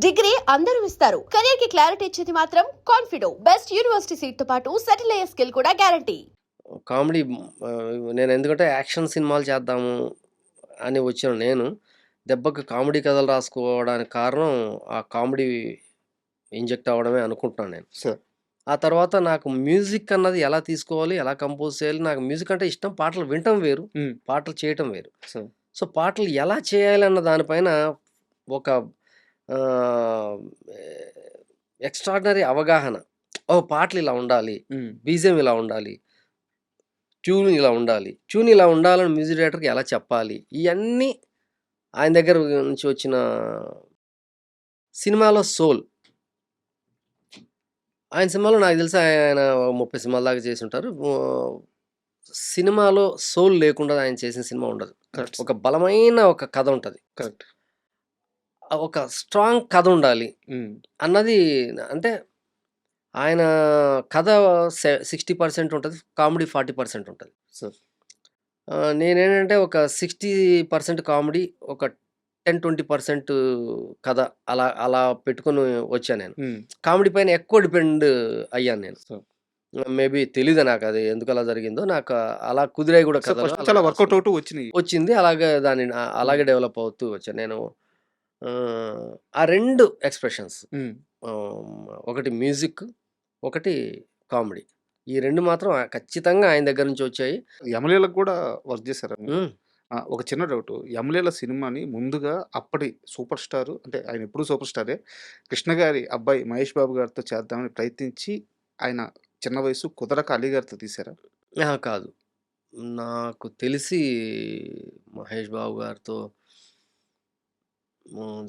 Degree అందరూ ఇస్తారు. Career కి క్లారిటీ ఇచ్చేది మాత్రం కాన్ఫిడో. బెస్ట్ యూనివర్సిటీ సీట్ తో పాటు సెటిల్ అయ్యే స్కిల్ కూడా గ్యారంటీ. కామెడీ నేను ఎందుకంటే యాక్షన్ సినిమాలు చేద్దాము అని వచ్చిన నేను, దెబ్బకి కామెడీ కథలు రాసుకోవడానికి కారణం ఆ కామెడీ ఇంజెక్ట్ అవ్వడమే అనుకుంటున్నాను నేను. సార్. ఆ తర్వాత నాకు మ్యూజిక్ అన్నది ఎలా తీసుకోవాలి, ఎలా కంపోజ్ చేయాలి, నాకు మ్యూజిక్ అంటే ఇష్టం. పాటలు వినటం వేరు, పాటలు చేయటం వేరు. సార్. సో, పాటలు ఎలా చేయాలన్న దానిపైన ఒక ఆహ్, ఎక్స్‌ట్రార్డినరీ అవగాహన. ఓహ్! పాటలు ఇలా ఉండాలి, బీజీఎం ఇలా ఉండాలి, ట్యూన్ ఇలా ఉండాలి, ట్యూన్ ఇలా ఉండాలని మ్యూజిక్ డైరెక్టర్‌కి ఎలా చెప్పాలి, ఇయన్నీ ఆయన దగ్గర నుంచి వచ్చిన సినిమాలో సోల్. ఆయన సినిమాలో నాకు తెలిసి ఆయన 30 సినిమాల దాకా చేసుంటారు. సినిమాలో సోల్ లేకుండా ఆయన చేసిన సినిమా ఉండదు. కరెక్ట్. ఒక బలమైన ఒక కథ ఉంటది. కరెక్ట్. ఒక స్ట్రాంగ్ కథ ఉండాలి అన్నది. అంటే ఆయన కథ 60% ఉంటది. కామెడీ 40% ఉంటది. సార్. నేనేంటంటే ఒక 60% కామెడీ, ఒక 10-20% కథ అలా అలా పెట్టుకొని వచ్చా నేను. కామెడీ పైన ఎక్కువ డిపెండ్ అయ్యాను నేను. సార్. మేబీ తెలీదు నాకది ఎందుకలా జరిగిందో. నాకు అలా కుదిరాయి కూడా సార్ కథలు. ఫస్ట్ చాలా వర్కౌట్ అవుతూ వచ్చినాయి. వచ్చింది. అలాగే దాన్ని అలాగే డెవలప్ అవుతూ వచ్చాను నేను. ఆ 2 ఎక్స్‌ప్రెషన్స్, ఒకటి మ్యూజిక్, ఒకటి కామెడీ. ఈ 2 మాత్రం ఖచ్చితంగా ఆయన దగ్గర నుంచి వచ్చాయి. యమలీలకు కూడా వర్క్ చేశారా మీరు? హ్మ్. ఒక చిన్న డౌటు. యమలీల సినిమాని ముందుగా అప్పటి సూపర్ స్టార్ అంటే ఆయన ఎప్పుడూ సూపర్ స్టారే. కృష్ణ గారి అబ్బాయి మహేష్ బాబు గారితో చేద్దామని ప్రయత్నించి ఆయన చిన్న వయసు కుదరక అలీ గారితో తీశారా? అహా! కాదు. నాకు తెలిసి మహేష్ బాబు గారితో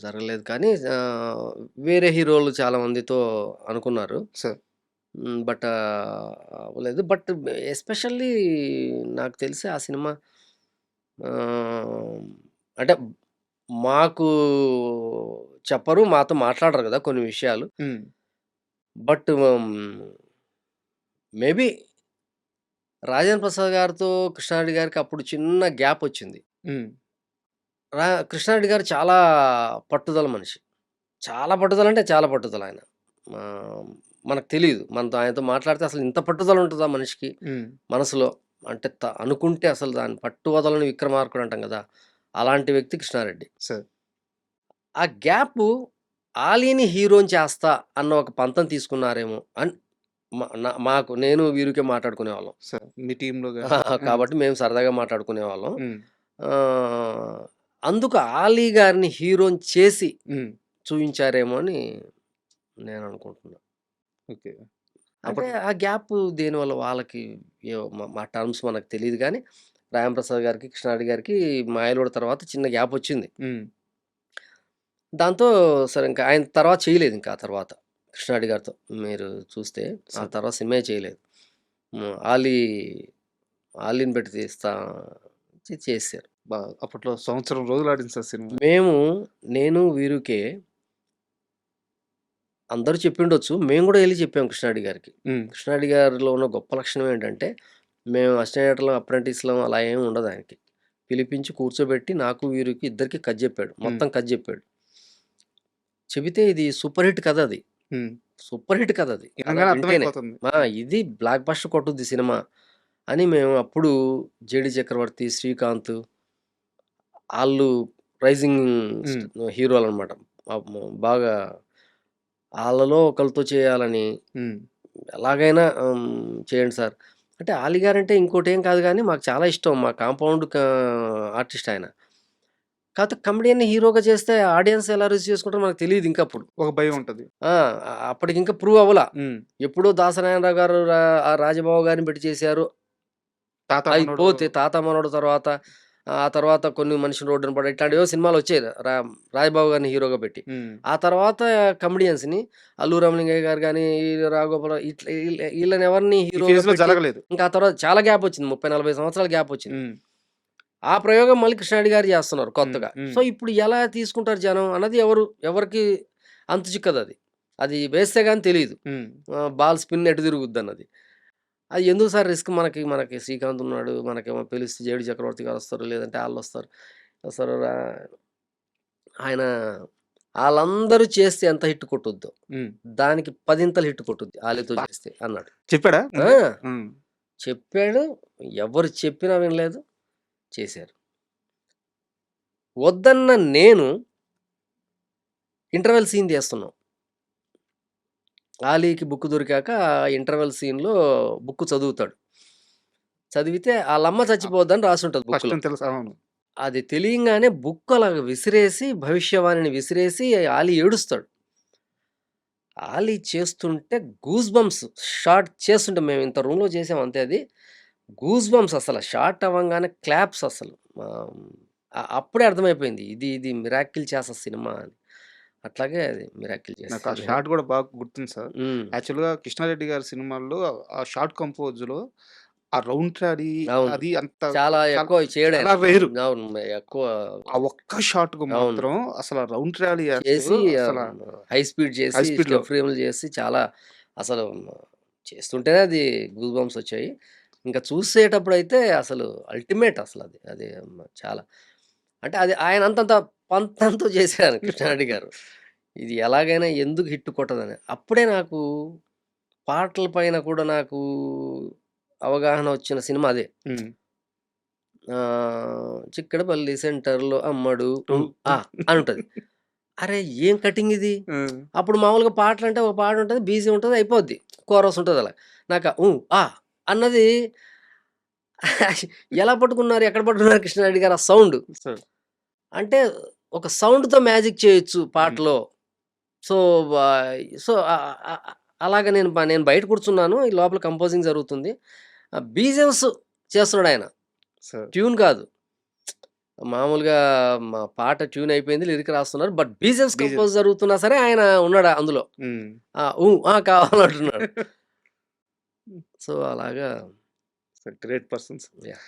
జరగలేదు. కానీ వేరే హీరోలు చాలా మందితో అనుకున్నారు. సార్. బట్ అవ్వలేదు. బట్ ఎస్పెషల్లీ నాకు తెలిసి ఆ సినిమా అంటే మాకు చెప్పరు, మాతో మాట్లాడరు కదా కొన్ని విషయాలు. బట్ మేబీ రాజేంద్ర ప్రసాద్ గారితో కృష్ణారెడ్డి గారికి అప్పుడు చిన్న గ్యాప్ వచ్చింది. కృష్ణారెడ్డి గారు చాలా పట్టుదల మనిషి. చాలా పట్టుదల అంటే చాలా పట్టుదల ఆయన. మనకు తెలీదు. మనతో ఆయనతో మాట్లాడితే అసలు ఇంత పట్టుదల ఉంటదా మనిషికి మనసులో? అంటే అనుకుంటే అసలు దాన్ని పట్టు వదలని విక్రమార్కుడు అంటాం కదా! అలాంటి వ్యక్తి కృష్ణారెడ్డి. సార్. ఆ గ్యాపు ఆలీని హీరోని చేస్తా అన్న ఒక పంతం తీసుకున్నారేమో అని మాకు నేను వీరుకే మాట్లాడుకునేవాళ్ళం. సార్. మీ టీమ్‌లో కాబట్టి మేము సరదాగా మాట్లాడుకునేవాళ్ళం. అందుకు ఆలీ గారిని హీరోని చేసి చూయించారేమో అని నేను అనుకుంటున్నా. ఓకే. అంటే ఆ గ్యాప్ దేనివల్ల వాళ్ళకి మా టర్మ్స్ మనకు తెలీదు గానీ, రాంప్రసాద్ గారికి, కృష్ణారెడ్డి గారికి మాయలోడి తర్వాత చిన్న గ్యాప్ వచ్చింది. దాంతో సరే ఇంకా ఆయన తర్వాత చేయలేదు. ఇంకా ఆ తర్వాత కృష్ణారెడ్డి గారితో మీరు చూస్తే ఆ తర్వాత సినిమా చేయలేదు. ఆలీని పెట్టి తీస్తా చేశారు. అప్పట్లో సంవత్సరం రోజులు ఆడింది సార్ సినిమా. నేను వీరుకే అందరూ చెప్పిండొచ్చు. మేము కూడా ఎళ్లి చెప్పాం కృష్ణారెడ్డి గారికి. కృష్ణారెడ్డి గారిలో ఉన్న గొప్ప లక్షణం ఏంటంటే, మేము అసిస్టెంట్ అప్రెంటిస్‌లం అలా ఏమి ఉండదు ఆయనకి. పిలిపించి కూర్చోబెట్టి నాకు వీరుకి ఇద్దరికి కథ చెప్పాడు. మొత్తం కథ చెప్పాడు. చెబితే ఇది సూపర్ హిట్ కథ అది. సూపర్ హిట్ కథ అది. ఇది బ్లాక్ బస్టర్ కొట్టుద్ది సినిమా అని మేము అప్పుడు జేడీ చక్రవర్తి, శ్రీకాంత్ ఆళ్ళు రైజింగ్ హీరోలనమాట. బాగా ఆళ్ళలో ఒకళ్ళతో చేయాలని, ఎలాగైనా చేయండి సార్ అంటే, ఆలీ గారంటే ఇంకోటేం కాదు గానీ మాకు చాలా ఇష్టం. మా కాంపౌండ్ ఆర్టిస్ట్ ఆయన. కాకపోతే కమెడియన్‌ని హీరోగా చేస్తే ఆడియన్స్ ఎలా రిసీవ్ చేసుకుంటారో మనకు తెలీదు ఇంకప్పుడు. ఒక భయం ఉంటది. అప్పటికింకా ప్రూవ్ అవ్వలా. ఎప్పుడో దాసనారాయణరావు గారు, రాజబాబు గారిని పెట్టి చేశారు. అయిపోతే తాత మనోడు తర్వాత, ఆ తర్వాత కొన్ని మనిషిని రోడ్డున పడ ఇట్లాంటివో సినిమాలు వచ్చాయి రాజబాబు గారిని హీరోగా పెట్టి. ఆ తర్వాత కమెడియన్స్‌ని అల్లు రామలింగయ్య గారు గానీ, రాఘగోపాల్ ఇట్లా వీళ్ళని ఎవరిని హీరోగా జరగలేదు. ఇంకా ఆ తర్వాత చాలా గ్యాప్ వచ్చింది. 30-40 సంవత్సరాల గ్యాప్ వచ్చింది. ఆ ప్రయోగం మళ్ళీ కృష్ణారెడ్డి గారు చేస్తున్నారు కొత్తగా. సో, ఇప్పుడు ఎలా తీసుకుంటారు జనం అన్నది ఎవరికి అంతు చిక్కదు అది. అది వేస్తే గాని తెలీదు. బాల్ స్పిన్ ఎటు తిరుగుద్దన్నది. అది ఎందుకు సార్ రిస్క్ మనకి శ్రీకాంత్ ఉన్నాడు. మనకేమో పిలిస్తే జేడీ చక్రవర్తి గారు వస్తారు. లేదంటే ఆళ్ళొస్తారు. ఆయన ఆళ్ళందరూ చేస్తే ఎంత హిట్ కొట్టుద్దో, హ్మ్. దానికి 10 హిట్ కొట్టుద్ది ఆలితో చేస్తే అన్నాడు. చెప్పాడా ఆ! ముందే? హ్మ్. చెప్పాడు. ఎవరు చెప్పినా వినలేదు. చేశారు. వద్దన్న నేను ఇంటర్వెల్ సీన్ తీస్తున్నాం. ఆలీకి బుక్ దొరికాక ఇంటర్వెల్ సీన్‌లో బుక్ చదువుతాడు. చదివితే ఆళ్ళమ్మ చచ్చిపోద్దని రాసుంటది ఫస్ట్ బుక్‌లో. తెలుసు. అవును. అది తెలియంగానే బుక్ అలాగ విసిరేసి, భవిష్యవాణిని విసిరేసి ఆలీ ఏడుస్తాడు. ఆలీ చేస్తుంటే గూస్ బంప్స్ షాట్ చేస్తుంటే మేము ఇంత రూమ్‌లో చేసాం అంతే అది. గూస్ బంప్స్ అసల షాట్ అవ్వంగానే క్లాప్స్ అసలు. అప్పుడే అర్థమైపోయింది. ఇది మిరాకిల్ చేస్తా సినిమా అని. అట్లాగే అది మిరాకిల్ నాకు ఆ చేసేసాడు. షాట్ గూడా బాగా గుర్తుంది సార్. హ్మ్. యాక్చువల్‌గా కృష్ణారెడ్డి గారి సినిమాల్లో ఆ షార్ట్ కంపోజ్‌లో ఆ రౌండ్ ట్రాడీ అవును. అది అంత చాలా చాలా ఎక్కువ చేయడాయన. చాలా రేరు. అవును. ఎక్కువ ఆ ఒక్క షాట్‌కు అవును. మాత్రం అసల రౌండ్ ట్రాలీ చేసి ఏస్తూ అసల హై స్పీడ్ హై చేసి, స్పీడ్‌లో స్టెప్ ఫ్రేమ్‌లు చేసి చాలా అసలు చేస్తుంటేనే అది గూస్ బంప్స్ వచ్చాయి. ఇంకా చూసేటప్పుడైతే అసలు అల్టిమేట్ అసలది. అది చాలా అంటే అది ఆయన అంతంత పంతంతో చేశారు కృష్ణారెడ్డి గారు. ఇది ఎలాగైనా ఎందుకు హిట్ కొట్టదని. అప్పుడే నాకు పాటల పైన కూడా నాకు అవగాహన వచ్చిన సినిమా అదే. హ్మ్. 'చిక్కడపల్లి సెంటర్‌లో అమ్మడు టూ ఆ' అని ఉంటది. అరే! ఏం కటింగ్ ఇది? హ్మ్. అప్పుడు మామూలుగా పాటలంటే ఒక పాట ఉంటది. బీజీ ఉంటది. అయిపోద్ది. కోరస్ ఉంటది అలా. నాకు అన్నది ఎలా పట్టుకున్నారు? ఎక్కడ పట్టుకున్నారు కృష్ణారెడ్డి గారు ఆ సౌండ్? సో అంటే ఒక సౌండ్‌తో మ్యాజిక్ చేయొచ్చు హ్మ్. పాటలో. సో, సో, అలాగా నేను బయట కూర్చున్నాను. ఈ లోపల కంపోజింగ్ జరుగుతుంది. బీజిఎమ్స్ చేస్తున్నాడాయన. సో ట్యూన్ కాదు. మామూలుగా మా పాట ట్యూన్ అయిపోయింది. లిరిక్ రాస్తున్నారు. బట్ బీజిఎమ్స్ బీజం. కంపోజ్ జరుగుతున్నా సరే ఆయన ఉన్నాడు అందులో. హ్మ్. కావాలంటున్నాడు. సో, అలాగా సో గ్రేట్ పర్సన్స్. యాహ్!